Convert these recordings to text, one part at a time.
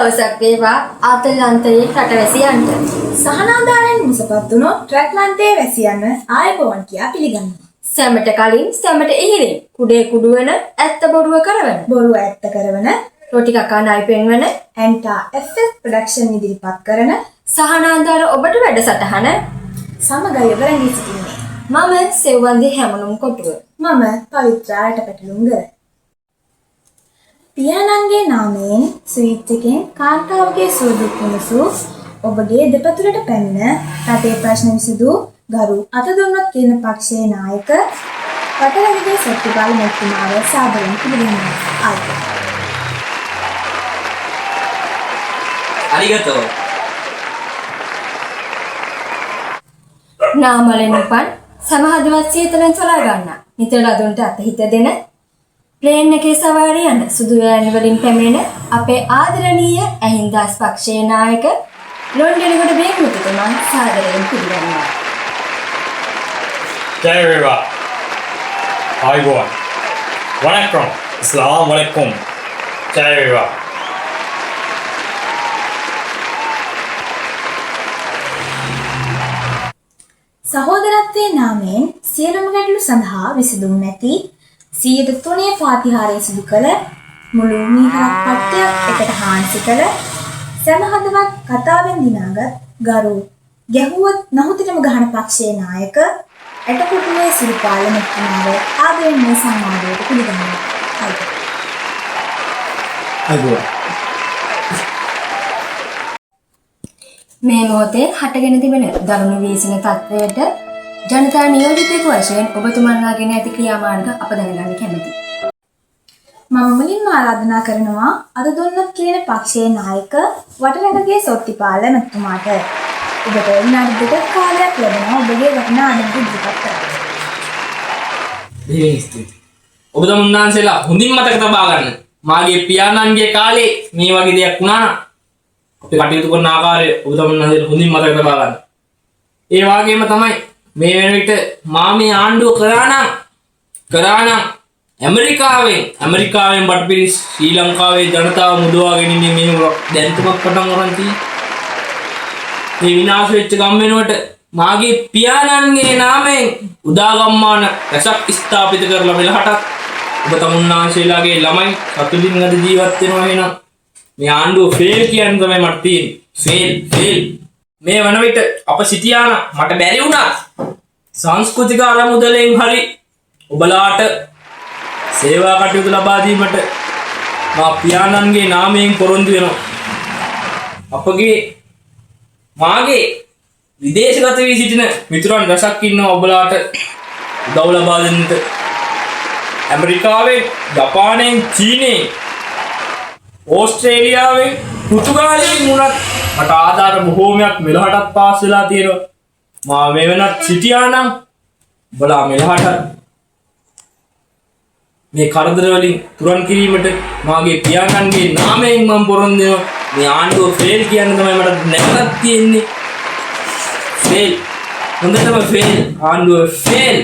දවසක් වේවා ආතල්ලන්තයේ රටවැසියන්ට. සහනාධාරයෙන් මුසපත් වුණු රැට්ලන්තයේ වැසියන්ව ආයුබෝවන් කියා පිළිගන්නවා. සැමට කලින් සැමට ඉහිරින් කුඩේ කුඩු වෙන ඇත්ත බොරුව කරවන බොරුව ඇත්ත කරවන රොටි කකා නයි පෙන්වන ඇන්ටා FS ප්‍රොඩක්ෂන් ඉදිරිපත් කරන සහනාධාර ඔබට වැඩසටහන සමගය වරණී සිටින්නේ. මම සෙව්වන්දි හැමනුම් කොටුව. මම පවිත්‍රා රටපැටලුංග. පියාණන්ගේ නාමයෙන් ස්වීට් එකෙන් කාන්තාවගේ සුවදුක් විමසූ ඔබගේ දෙපතුලට පැමිණ රටේ ප්‍රශ්න විසඳූ ගරු අතදුන්නොත් කියන පක්ෂයේ නායක වටරැගගේ සත්‍යපාල මැතිතුමාව සාදරයෙන් පිළිගන්නවා. අරිගතෝ. නාමලෙන් උපන් සමහදවත් සීතලෙන් සොලා ගන්න. නිතර අදුන්ට අතහිත දෙන ප්ලේන් එකේ සවාරි යන සුදු වෑන් වලින් පැමිණෙන අපේ ආදරණීය ඇහින්දාස් පක්ෂයේ නායක ලොන්ඩනිගොඩ බේගමුතුමා සාදරයෙන් පිළිගන්නවා. ජය වේවා. ආයුබෝවන්. වණක්කම්. අස්ලාම් වලයිකුම්. ජය වේවා. සහෝදරත්වයේ නාමයෙන් සියලුම ගැටලු සඳහා විසඳුම් නැති 103 පාතිහාරය සිදු කළ මුළු මීහරක් පට්ටයක් එකට හාන්සි කළ සමහදවත් කතාවෙන් දිනාගත් ගරු ගැහුවත් නහුතිටම ගහන පක්ෂයේ නායක ඇටකොටුවේ සිරිපාල මැතිතුමාව ආදරයෙන් මේ සම්මානයට පිළිගන්නවා. ආයුබෝවන්. මේ මොහොතේ හටගෙන තිබෙන දරුණු වීසින තත්ත්වයට ජනතා නියෝජිතයෙකු වශයෙන් ඔබතුමන්ලාගෙන ඇති ක්‍රියාමාර්ග අප දැනගන්න කැමැතියි. මම මුලින්ම ආරාධනා කරනවා අද දුන්නොත් කියන පක්ෂයේ නායක වටරැගගේ සොත්තිපාල මැතිතුමාට ඔබට විනාඩි 2ක කාලයක් ලැබෙනවා ඔබගේ වටිනා අදහස් ඉදිරිපත් කරන්න. දෙවියන් ස්තුතියි. ඔබ තමුන්නාන්සේලා හොඳින් මතක තබා ගන්න. මාගේ පියාණන්ගේ කාලේ මේ වගේ දෙයක් වුණා නම් අපි කටයුතු කරන ආකාරය ඔබ තමුන්නාන්සේලා හොඳින් මතක තබා ගන්න. ඒ වගේම තමයි මේ වෙන විට මා මේ ආණ්ඩුව කරා නම් ඇමරිකාවෙන් බටපිරිස් ශ්‍රී ලංකාවේ ජනතාව මුදවා ගැනීමේ මෙහෙම දැන්තුමක් පටන් අරන් තියෙන්නේ. මේ විනාශ වෙච්ච ගම් වෙනුවට මාගේ පියාණන්ගේ නාමයෙන් උදාගම්මාන රැසක් ස්ථාපිත කරලා මෙලහටත් ඔබ තමුන්නාන්සේලාගේ ළමයි සතුටින් අද ජීවත් වෙනවා එහෙනම් මේ ආණ්ඩුව ෆේල් කියන්න තමයි මට තියෙන්නේ. ෆේල්. මේ වන විට අප සිටියා නම් මට බැරි වුණා සංස්කෘතික අරමුදලෙන් හරි ඔබලාට සේවා කටයුතු ලබා දීමට මා පියාණන්ගේ නාමයෙන් පොරොන්දු වෙනවා. මාගේ විදේශගත වී සිටින මිතුරන් රැසක් ඉන්නවා ඔබලාට උදව් ලබා දෙන්නට. ඇමරිකාවෙන්, ජපානයෙන්, චීනයෙන්, ඕස්ට්‍රේලියාවෙන්, පෘතුගාලයෙන් වුණත් මට ආධාර බොහෝමයක් මෙලහටත් පාස් වෙලා තියෙනවා. මා මේ වෙනත් සිටියා නම් ඔබලා මෙලහට මේ කරදර වලින් තුරන් කිරීමට මාගේ පියාණන්ගේ නාමයෙන් මම පොරොන්දු වෙනවා. මේ ආණ්ඩුව ෆේල් කියන්න තමයි මට නැවතත් තියෙන්නේ. ෆේල්. හොඳටම ෆේල්. ආණ්ඩුව ෆේල්.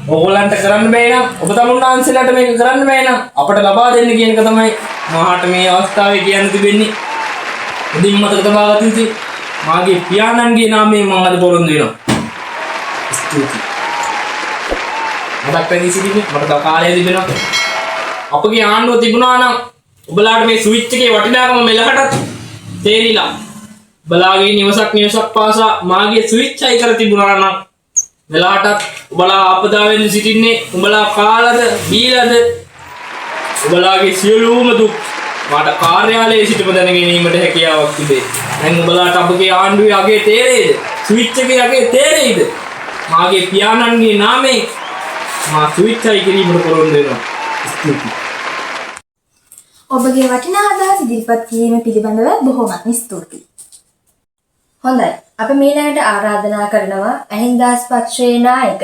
ඕගොල්ලන්ට කරන්න බෑ නම් ඔබ තමුන්නාන්සේලාට මේක කරන්න බෑ නම් අපට ලබා දෙන්න කියන එක තමයි මහාට මේ අවස්ථාවේ කියන්න තිබෙන්නේ. ඉතින් මතක තබා ගන්න ඉතින් මාගේ පියාණන්ගේ නාමයෙන් මම අද පොරොන්දු වෙනවා. ස්තුතියි. මතක් වෙන්නේ සිටින්නේ මට කාලය තිබෙනවා. අපගේ ආණ්ඩුව තිබුණා නම් ඔබලාට මේ ස්විච් එකේ වටිනාකම මෙලහටත් තේරිලා ඔබලාගේ නිවසක් පාසා මාගේ ස්විච් අයි කර තිබුණා නම් මෙලහටත් ඔබලා ආපදාවෙන් සිටින්නේ උඹලා කාලද බීලද ඔබලාගේ සියලුම දුක් මට කාර්යාලයේ සිටම දැන ගැනීමට හැකියාවක් තිබේ. දැන් ඔබලාට අපගේ ආණ්ඩුවේ අගේ තේරෙයිද? ස්විච් එකේ අගේ තේරෙයිද? මාගේ පියාණන්ගේ නාමයෙන් මා ස්විච් අයි කිරීමට පොරොන්දු වෙනවා. ස්තුතියි. ඔබගේ වටිනා අදහස් ඉදිරිපත් කිරීම පිළිබඳව බොහෝමත්ම ස්තුතියි. හොඳයි. අප මීළඟට ආරාධනා කරනවා ඇහින්දාස් පක්ෂයේ නායක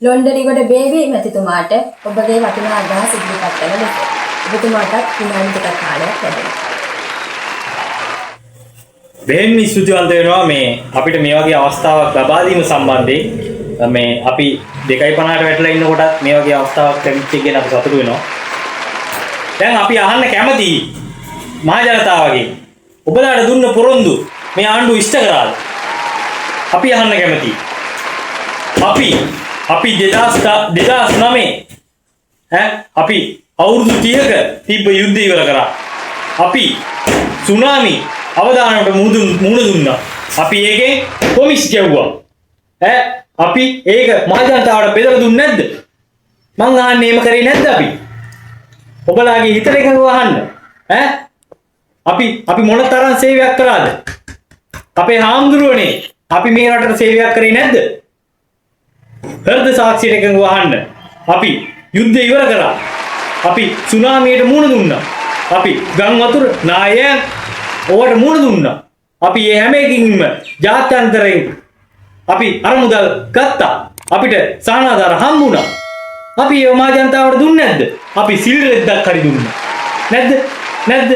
ලොන්ඩනිගොඩ බේබි මැතිතුමාට ඔබගේ වටිනා අදහස් ඉදිරිපත් කරන ලෙස. ඔබතුමාටත් විනාඩි 2ක කාලයක් ලැබෙනවා. බෙහෙන් ස්තුතිවන්ත වෙනවා මේ අපිට මේ වගේ අවස්ථාවක් ලබා දීම සම්බන්ධයෙන් මේ අපි 2:50ට වැටලා ඉන්නකොටත් මේ වගේ අවස්ථාවක් ලැබිච්ච එක ගැන අපි සතුටු වෙනවා. දැන් අපි අහන්න කැමතියි මහ ජනතාවගෙන් ඔබලාට දුන්න පොරොන්දු මේ ආණ්ඩුව ඉෂ්ට කරාද? අපි අහන්න කැමතියි. අපි 2009 අපි අවුරුදු 30ක තිබ්බ යුද්ධය ඉවර කරා. අපි සුනාමි අවදානකට මුහුණ දුන්නා. අපි ඒකෙන් කොමිස් ගැව්වා. අපි ඒක මහජනතාවට බෙදලා දුන්නේ නැද්ද? මං ආන්නේ එහෙම කරේ නැද්ද අපි? ඔබලාගේ හිතට එකව අහන්න. අපි මොන තරම් සේවයක් කරාද? අපේ හාමුදුරුවනේ අපි මේ රටට සේවයක් කරේ නැද්ද? හෘද සාක්ෂියට එකව අහන්න. අපි යුද්ධය ඉවර කරා. අපි සුනාමියට මුහුණ දුන්නා. අපි ගම් වතුර නායයන් ඕවට මුහුණ දුන්නා. අපි මේ හැම එකකින්ම ජාත්‍යන්තරයෙන් අපි අරමුදල් ගත්තා. අපිට සහනාධාර හම්බුණා. අපි ඒ මහ ජනතාවට දුන්නේ නැද්ද? අපි සිල් රෙද්දක් හරි දුන්නා. නැද්ද?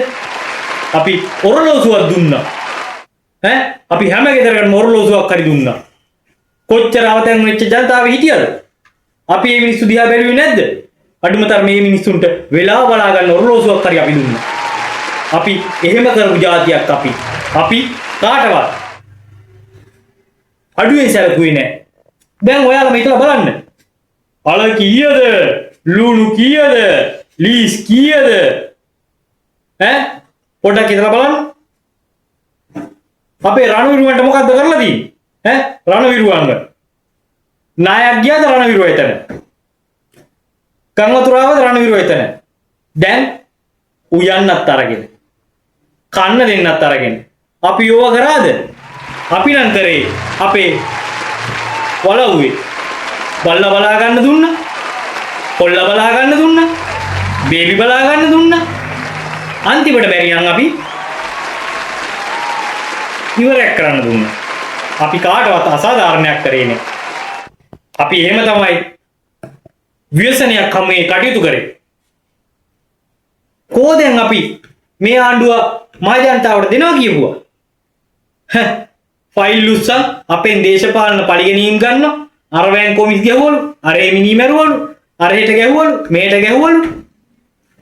අපි ඔරලෝසුවක් දුන්නා. අපි හැම ගෙදරකටම ඔරලෝසුවක් හරි දුන්නා. කොච්චර අවතැන් වෙච්ච ජනතාව හිටියද? අපි මේ මිනිස්සු දිහා බැලුවේ නැද්ද? අඩුමතර මේ මිනිස්සුන්ට වෙලාව බලා ගන්න ඔරලෝසුවක් හරි අපි දුන්නා. අපි එහෙම කරපු જાතියක් අපි කාටවත් අඩුවෙන් සැලකුවේ නැහැ. දැන් ඔයාලම හිතලා බලන්න. අල කීයද? ලුණු කීයද? ලීස් කීයද? පොඩ්ඩක් හිතලා බලන්න. අපේ රණවිරුවන්ට මොකද්ද කරලා තියෙන්නේ? රණවිරුවන්ව නායක ගියාද රණවිරුව එතන? ගංගතුරාවද රණවිරුව එතන? දැන් උයන්නත් අරගෙන කන්න දෙන්නත් අරගෙන අපි යෝව කරාද? අපි නම් කරේ අපේ වලව්වේ බල්ලා බලා ගන්න දුන්නා, කොල්ලා බලා ගන්න දුන්නා, බේබි බලා ගන්න දුන්නා. අන්තිමට බැරි නම් අපි ඉවරයක් කරන්න දුන්නා. අපි කාටවත් අසාධාරණයක් කරේ නෑ. අපි එහෙම තමයි ව්‍යසනයක් හැමේ කටයුතු කරේ. කොහෙන් අපි මේ ආණ්ඩුව මහජනතාවට දෙනවා කියුවා? ෆයිල් උස්සන් අපෙන් දේශපාලන පරිගණීම් ගන්නවා. අර වෑන් කොමිස් ගැහුවලු, අර එමිනි මැරුවලු, අර හෙට ගැහුවලු, මේට ගැහුවලු.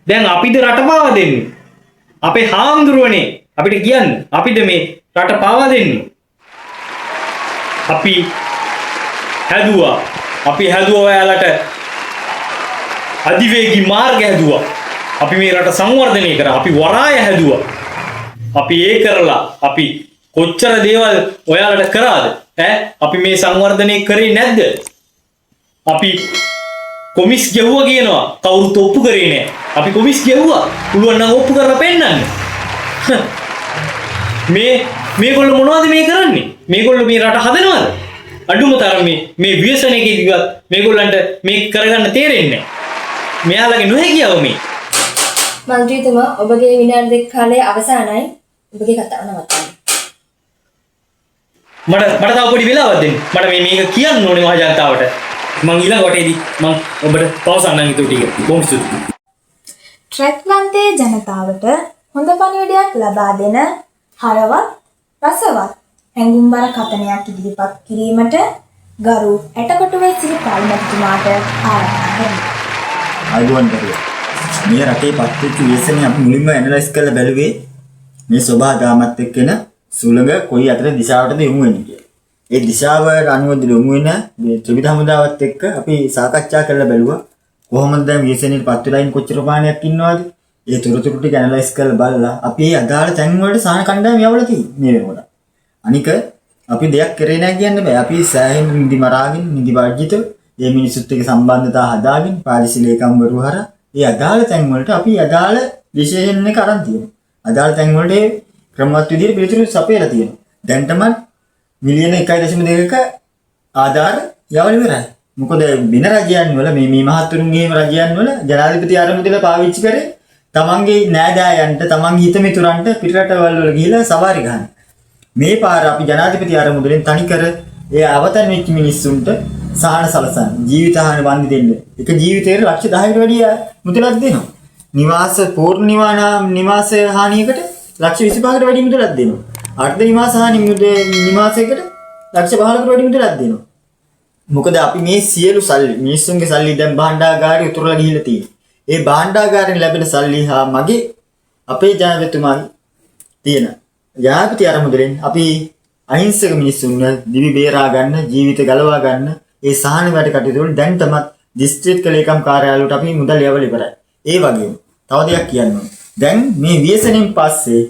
දැන් අපිද රට පාවා දෙන්නේ? අපේ හාමුදුරුවනේ අපිට කියන්නේ අපිද මේ රට පාවා දෙන්නේ? අපි හැදුවා ඔයාලට අධිවේගී මාර්ග හැදුවා. අපි මේ රට සංවර්ධනය කරා. අපි වරාය හැදුවා. අපි ඒ කරලා අපි කොච්චර දේවල් ඔයාලට කරාද? අපි මේ සංවර්ධනය කරේ නැද්ද? අපි කොමිස් ගෙවුවා කියනවා. කවුරුත් ඔප්පු කරේ නැහැ. අපි කොමිස් ගෙවුවා. පුළුවන් නම් ඔප්පු කරලා පෙන්නන්න. මේගොල්ලෝ මොනවද මේ කරන්නේ? මේගොල්ලෝ මේ රට හදනවද? අඩුම තරමේ මේ ව්‍යසනයකදීවත් මේගොල්ලන්ට මේක කරගන්න තේරෙන්නේ නැහැ. මෙයාලගේ නොහැකියාව මේ. මන්ත්‍රීතුමා ඔබගේ විනාඩි දෙක කාලය අවසానයි. ඔබගේ කතාව නවත්තන්න. මට තව පොඩි වෙලාවක් දෙන්න. මට මේක කියන්න ඕනේ මහ ජනතාවට. මං ඊළඟ වටේදී මං ඔබට පවසන්නම් ඊට ටික. බොහොම ස්තුතියි. ට්‍රැක්වන්තේ ජනතාවට හොඳ පණිවිඩයක් ලබා දෙන හරවත් රසවත් හැඟුම්බර කතනයක් ඉදිරිපත් කිරීමට ගරු ඇටකොටුවේ සිරි පාර්ලිමේන්තුමාට ආරාධනා කරමි. අයිබෝන් කරුවා. මේ රටේ පත්වෙච්ච ව්‍යසනය අපි මුලින්ම ඇනලයිස් කරලා බැලුවේ මේ සබහා දාමත් එක්කෙන සුළඟ කොයි අතර දිශාවටද යොමු වෙන්නේ කියලා. ඒ දිශාවට අනුව යොමු වෙන මේ ත්‍රිවිධ හමුදාවත් එක්ක අපි සාකච්ඡා කරලා බැලුවා කොහොමද දැන් ව්‍යසනයේ පත් වෙලා ඉන්න කොච්චර ප්‍රමාණයක් ඉන්නවද? ඒ තොරතුරු ටික ඇනලයිස් කරලා බලලා අපි ඒ අදාළ තැන් වලට සාන කණ්ඩායම් යවලා තියෙන්නේ මේ වෙනකොට. අනික අපි දෙයක් කරේ නැහැ කියන්න බෑ. අපි සෑහෙන නිදි මරාගෙන නිදි බඩ්ජෙට මේ මිනිස්සුත් එක්ක සම්බන්ධතා හදාගෙන පාලිසි ලේකම්වරු හරහා ඒ අදාළ තැන් වලට අපි අදාළ විශේෂණ එක අරන් තියෙනවා. අදාළ තැන් වලට ක්‍රමවත් විදිහට පිළිතුරු සපයලා තියෙනවා. දැන් තමයි මිලියන 1.2ක ආධාර යවල ඉවරයි. මොකද වෙන රජයන් වල මේ මහත්තුරුන්ගේ රජයන් වල ජනාධිපති ආරමුදල පාවිච්චි කරේ තමන්ගේ නෑදෑයන්ට තමන්ගේ හිත මිතුරන්ට පිටරටවල් වල ගිහිලා සවාරි ගන්න. මේ පාර අපි ජනාධිපති ආරමුදලෙන් තනිකර ඒ අවතන් වෙච්ච මිනිස්සුන්ට සහන සලසන ජීවිත හානි වන්දි දෙන්න. එක ජීවිතේට ලක්ෂ 10කට වැඩිය මුදලක් දෙනවා. නිවාස පූර්ණ නිවාස හානියකට ලක්ෂ 25කට වැඩි මුදලක් දෙනවා. අර්ධ නිවාස හානි නිවාසයකට ලක්ෂ 15කට වැඩි මුදලක් දෙනවා. මොකද අපි මේ සියලු සල්ලි මිනිස්සුන්ගේ සල්ලි දැන් භාණ්ඩාගාරේ උතුරලා ගිහිල්ලා තියෙනවා. ඒ භාණ්ඩාගාරයෙන් ලැබෙන සල්ලි හා මගේ අපේ ජනාධිපතිතුමාගේ තියෙන යාපිත අරමුදෙන් අපි අහිංසක මිනිස්සුන්ව දිවි බේරා ගන්න, ජීවිත ගලවා ගන්න ඒ සහන වැඩ කටයුතු වල දැන් තමත් දිස්ත්‍රික්ක ලේකම් කාර්යාලයට අපි මුදල් යවලා ඉවරයි. ඒ වගේම තව දෙයක් කියන්න ඕනේ. දැන් මේ ව්‍යසනයෙන් පස්සේ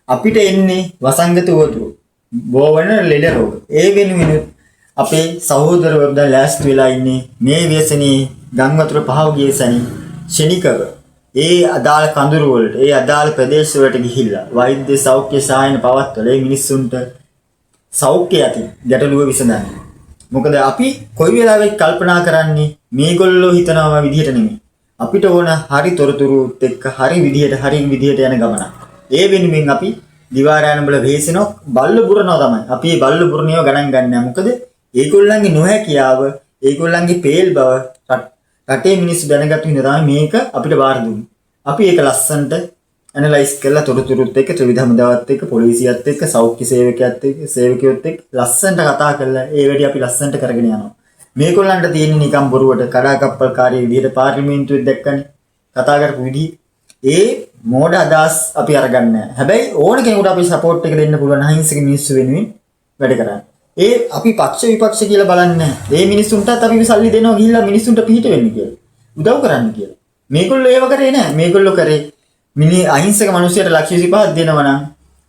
අපිට එන්නේ වසංගත වතුරු, බෝවන ලෙඩ රෝග. ඒ වෙනුවෙන් අපේ සහෝදරවරු දැන් ලෑස්ති වෙලා ඉන්නේ මේ ව්‍යසනයේ ගම් වතුර පහව ගිය සැනින් ශනිකව ඒ අදාළ කඳුරු වලට, ඒ අදාළ ප්‍රදේශ වලට ගිහිල්ලා වෛද්‍ය සෞඛ්‍ය සහායන පවත්වලා ඒ මිනිස්සුන්ට සෞඛ්‍ය යටි ගැටලුව විසඳන්නේ. මොකද අපි කොයි වෙලාවෙත් කල්පනා කරන්නේ මේගොල්ලෝ හිතනවා විදිහට නෙමෙයි. අපිට ඕන හරි තොරතුරුත් එක්ක හරි විදිහට යන ගමනක්. ඒ වෙනුවෙන් අපි දිවාරයන් වල වෙහෙසෙනවා, බල්ල බුරනවා තමයි. අපි මේ බල්ල බුරණියව ගණන් ගන්නෑ. මොකද ඒගොල්ලන්ගේ නොහැකියාව, ඒගොල්ලන්ගේ පේල් බව රටේ මිනිස්සු දැනගත්තු හින්දා තමයි මේක අපිට බාර දුන්නේ. අපි ඒක ලස්සනට ඇනලයිස් කරලා තොරතුරුත් එක්ක ත්‍රිවිධ හමුදාවත් එක්ක පොලිසියත් එක්ක සෞඛ්‍ය සේවකයොත් එක්ක ලස්සනට කතා කරලා ඒ වැඩි අපි ලස්සනට කරගෙන යනවා. මේගොල්ලන්ට තියෙන්නේ නිකම් බොරුවට කඩාකප්පල්කාරී විදිහට පාර්ලිමේන්තුවේ දැක්කනේ කතා කරපු විදිහ. ඒ මෝඩ අදහස් අපි අරගන්නේ නැහැ. හැබැයි ඕන කෙනෙකුට අපි සපෝට් එක දෙන්න පුළුවන් අහිංසක මිනිස්සු වෙනුවෙන් වැඩ කරන්න. ඒ අපි පක්ෂ විපක්ෂ කියලා බලන්නේ නැහැ. මේ මිනිස්සුන්ටත් අපි සල්ලි දෙනවා ගිහිල්ලා මිනිස්සුන්ට පිහිට වෙන්න කියලා. උදව් කරන්න කියලා. මේගොල්ලෝ ඒව කරේ නැහැ. මේගොල්ලෝ කරේ අහිංසක මිනිස්සුන්ට ලක්ෂ 25ක් දෙනවා නම්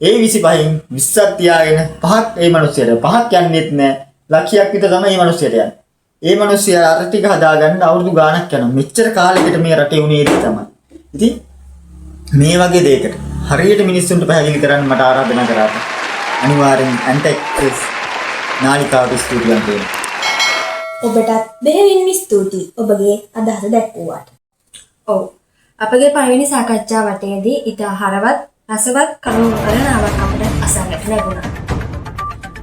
ඒ 25න් 20ක් තියාගෙන 5ක් ඒ මිනිස්සුන්ට 5ක් යන්නේත් නැහැ. ලක්ෂයක් විතර තමයි මේ මිනිස්සුන්ට යන්නේ. ඒ මිනිස්සු අර ටික හදාගන්න අවුරුදු ගාණක් යනවා. මෙච්චර කාලෙකට මේ රටේ උනේ ඒක තමයි. ඉතින් මේ වගේ දෙයකට හරියට මිනිස්සුන්ට පැහැදිලි කරන්න මට ආරාධනා කරා. අනිවාර්යෙන් ඇන්ටෙක්ස් නාලිකාවට ස්තුතියක් දෙන්න. ඔබටත් බෙහෙවින්ම ස්තුතියි ඔබගේ අදහස දැක්වුවාට. ඔව්. අපගේ පළවෙනි සාකච්ඡා වටේදී ඊට හරවත් රසවත් කරුණු කරනාවක් අපට අසන්නට ලැබුණා.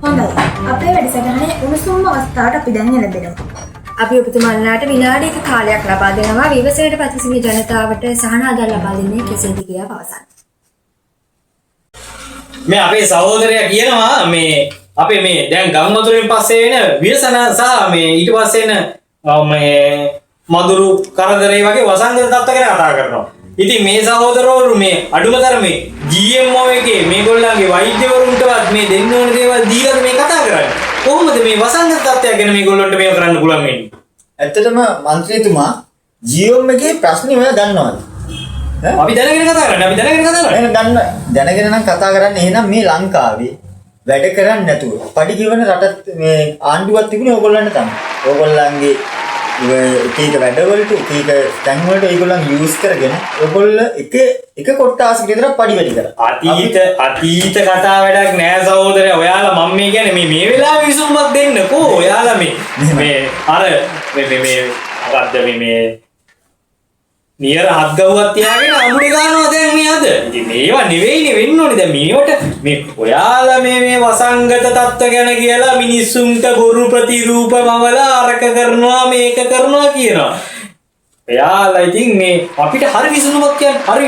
හොඳයි. අපේ වැඩසටහනේ උණුසුම්ම අවස්ථාවට අපි දැන් එළඹෙනවා. අපි ඔබතුමන්ලාට විනාඩියක කාලයක් ලබා දෙනවා විවසනයට පත්සිංහ ජනතාවට සහනාධාර ලබා දෙන්නේ කෙසේද කියලා පවසන්න. මේ අපේ සහෝදරයා කියනවා මේ අපේ මේ දැන් ගම් වතුරෙන් පස්සේ වෙන ව්‍යසන සහ මේ ඊට පස්සේ එන මේ මදුරු කරදරේ වගේ වසංගත තත්ත්ව ගැන කතා කරනවා. ඉතින් මේ සහෝදරවරු මේ අඩුම තරමේ GMO එකේ මේගොල්ලන්ගේ වෛද්‍යවරුන්ටවත් මේ දෙන්න ඕන දේවල් දීලා මේ කතා කරන්නේ. කොහොමද මේ වසංගත තත්ත්වය ගැන මේගොල්ලන්ට මේක කරන්න පුළුවන් වෙන්නේ? ඇත්තටම മന്ത്രിතුමා GMO එකේ ප්‍රශ්නේ ඔයා දන්නවද? අපි දැනගෙන කතා කරන්නේ. දැනගෙන නම් කතා කරන්නේ. එහෙනම් මේ ලංකාවේ වැඩ කරන්නේ නැතුව පඩි ගෙවන රට මේ ආණ්ඩුවක් තිබුණේ ඕගොල්ලන්ට තමයි. ඕගොල්ලන්ගේ එක වැඩවලට එක තැන් වලට ඒගොල්ලන් යූස් කරගෙන ඕගොල්ල එක කොට්ටාසකට විතර පඩි වැඩි කරා. අතීත කතා වැඩක් නෑ සහෝදරයා. ඔයාලා මම මේ කියන්නේ මේ වෙලාවේ විසුමක් දෙන්නකෝ. ඔයාලා මේ අර මේ අපද්ද මේ නියර හත් ගව්වක් තියාගෙන අමුඩේ ගන්නවා දැන් මේ අද. ඉතින් මේවා නෙවෙයිනේ වෙන්න ඕනේ. දැන් මේවට මේ ඔයාලා මේ වසංගත තත්ත්ව ගැන කියලා මිනිස්සුන්ට බොරු ප්‍රතිරූපමවලා අරක කරනවා මේක කරනවා කියනවා. එයාලා ඉතින් මේ අපිට හරි විසඳුමක් කියන්නේ හරි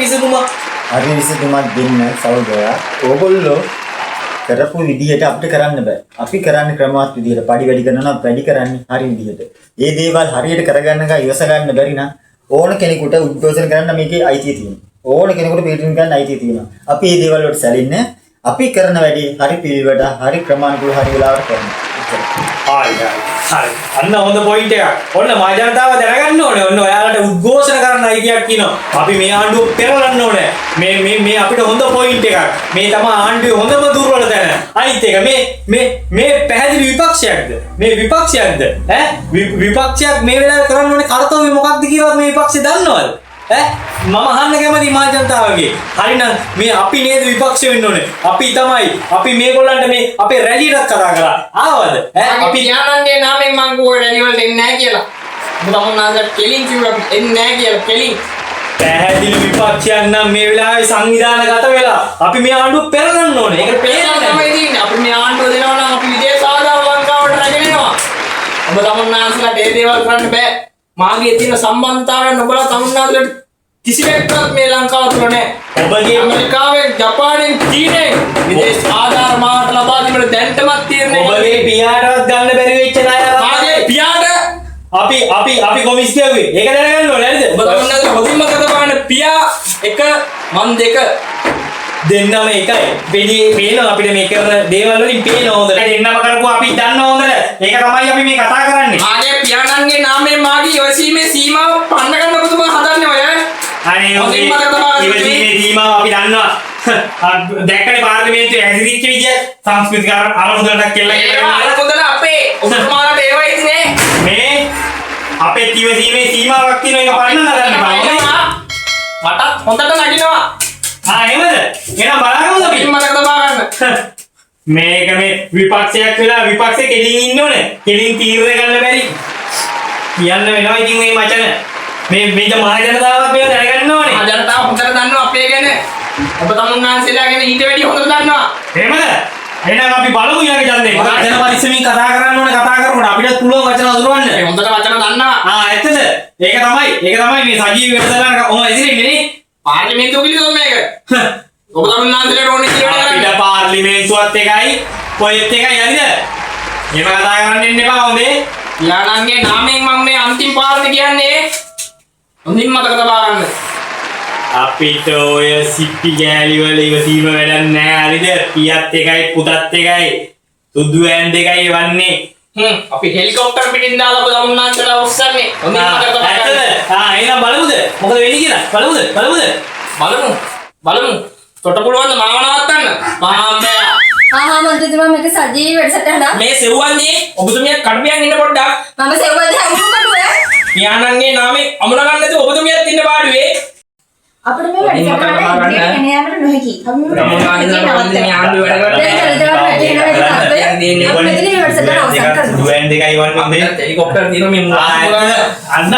විසඳුමක් දෙන්න සහෝදරයා. ඕගොල්ලෝ කරපු විදිහට අපිට කරන්න බෑ. අපි කරන්නේ ක්‍රමවත් විදිහට පඩි වැඩි කරනවා නම් වැඩි කරන්නේ හරි විදිහට. මේ දේවල් හරියට කරගන්න එක ඉවස ගන්න බැරි නම් ඕන කෙනෙකුට උද්ඝෝෂණ කරන්න මේකේ අයිතිය තියෙනවා. ඕන කෙනෙකුට පිළිතුරු ගන්න අයිතිය තියෙනවා. අපි මේ දේවල් වලට සැලෙන්නේ අපි කරන වැඩේ හරි පිළිවෙලට හරි ක්‍රමානුකූලව හරි වෙලාවට කරනවා. හරි. අන්න හොඳ පොයින්ට් එකක්. ඔන්න මා ජනතාව දැනගන්න ඕනේ. ඔන්න ඔයාලට උද්ඝෝෂණ කරන්න අයිතියක් කියනවා. අපි මේ ආණ්ඩුව පෙරලන්න ඕනේ. මේ අපිට හොඳ පොයින්ට් එකක්. මේ තමයි ආණ්ඩුවේ හොඳම දුර්වල තැන. අනිත් එක මේ පැහැදිලි විපක්ෂයක්ද? මේ විපක්ෂයක්ද? විපක්ෂයක් මේ වෙලාවේ කරන්න ඕනේ කර්තව්‍ය මොකක්ද කියලාත් මේ විපක්ෂය දන්නවද? මම අහන්න කැමති මා ජනතාවගේ. හරිනම් මේ අපි නේද විපක්ෂ වෙන්න ඕනේ. අපි මේගොල්ලන්ට මේ අපේ රැලියටත් කතා කරා. ආවද? අපි ඥානන්නේ නාමයෙන් මං ගෝ රැලි වලට එන්නේ නැහැ කියලා. මොකද මොනවාද කෙලින් කිව්වා එන්නේ නැහැ කියලා කෙලින්. පැහැදිලි විපක්ෂයක් නම් මේ වෙලාවේ සංවිධානගත වෙලා අපි මේ ආණ්ඩුව පෙරලන්න ඕනේ. ඒක පේනවා තමයි තියෙන්නේ. අපි මේ ආණ්ඩුව දෙනවා නම් අපි විදේශ ආදායම ලංකාවට රැගෙන එනවා. ඔබ තමුන්නාන්සලාට ඒ දේවල් කරන්න බෑ. මාගේ තියෙන සම්බන්ධතාවයන් ඔබලා තමුන්නාන්සලාට කිසිවෙක්වත් මේ ලංකාව තුල නැහැ. ඔබගේ ඇමරිකාවෙන් ජපානයෙන් චීනයෙන් විදේශ ආධාර මාර්ග ලබා දීමට දැන්ටමත් තියෙන්නේ. ඔබගේ පියාටවත් ගන්න බැරි වෙච්ච ණය. මාගේ පියාට අපි කොමිස් කියුවේ. ඒක දැනගන්න ඕනේ නේද? ඔබ තමුන්නාන්සලා හොදින්ම කතා කරන පියා එක මන් දෙක දෙන්නම එකයි. පේනවා අපිට මේ කරන දේවල් වලින් පේනවා හොඳට. දෙන්නම කරපුවා අපි දන්නවා හොඳට. ඒක තමයි අපි මේ කතා කරන්නේ. මාගේ පියාණන්ගේ නාමයෙන් මාගේ ඉවසීමේ සීමාව පන්න ගන්න පුතුමා හදන්නේ ඔය. අනේ හොඳින් මතක තබා ගන්න. ඉවසීමේ සීමාව අපි දන්නවා. දැක්කනේ පාර්ලිමේන්තුවේ හැදිරිච්ච විදිය සංස්කෘතික අරමුදලක් කියලා ඒවා අරමුදල අපේ ඔබතුමාලාට ඒවා ඉතිනේ. මේ අපේ ඉවසීමේ සීමාවක් තියෙනවා ඒක පන්න ගන්න මටත් හොඳට නගිනවා. එහෙමද? එහෙනම් බලන්න අපි. හොඳින් මතක තබා ගන්න. මේක මේ විපක්ෂයක් වෙලා විපක්ෂේ කෙලින් ඉන්න ඕනේ. කෙලින් තීරණය ගන්න බැරි. කියන්න වෙනවා ඉතින් මේ මචන. මේ මහ ජනතාවක් මේව දැනගන්න ඕනේ. මහ ජනතාව හොඳට දන්නවා අපේ ගැන. ඔබ තමුන්නාන්සේලා ගැන ඊට වැඩිය හොඳට දන්නවා. එහෙමද? එහෙනම් අපි බලමු ඊළඟ ඡන්දේ. වචන පරිස්සමින් කතා කරන්න ඕනේ. කතා කරනකොට අපිට පුළුවන් වචන අඳුරවන්න. ඒ හොඳට වචන දන්නවා. ඇත්තද? ඒක තමයි මේ සජීවී වෙනසලන ඔහොම ඉදිරින්නේ නේ. පාර්ලිමේන්තුව පිළිතුරු මේක. ඔබ තමුන්නාන්සේලාට ඕනේ කියලා කරන්නේ. අපිට පාර්ලිමේන්තුවත් එකයි, කොහෙත් එකයි හරිද? එහෙම කතා කරන්න ඉන්න එපා හොඳේ. පියාණන්ගේ නාමයෙන් මම මේ අන්තිම පාර්ලි කියන්නේ. හොඳින් මතක තබා ගන්න. අපිට ඔය සිප්පි ගෑලි වල ඉවසීම වැඩක් නෑ හරිද? පියත් එකයි පුතත් එකයි සුදු ඇන් දෙකයි වන්නේ. අපි හෙලිකොප්ටර් පිටින් දාලා ඔබ තමුන්නාන්සේලා උස්සන්නේ. හොඳින් මතක තබා ගන්න. එහෙනම් බලමුද? මොකද වෙන්නේ කියලා? බලමුද? බලමු. තොට පුළුවන් ද මාව නවත්තන්න? මහාම්බයා. මන්ත්‍රීතුමා මේක සජීවී වැඩසටහනක්. මේ සෙව්වන්දී ඔබතුමියක් කඩුවෙන් ඉන්න පොඩ්ඩක්. මම සෙව්වදී අමුණු කටුවේ. පියාණන්ගේ නාමයෙන් අමුණ ගන්න නැතුව ඔබතුමියත් ඉන්න පාඩුවේ. අපිට මේ වැඩසටහන ඉදිරියට ගෙන යාමට නොහැකි. අපි මේ සුදු ඇන් දෙකයි වන්නේ. හෙලිකොප්ටර් දින මේ අන්න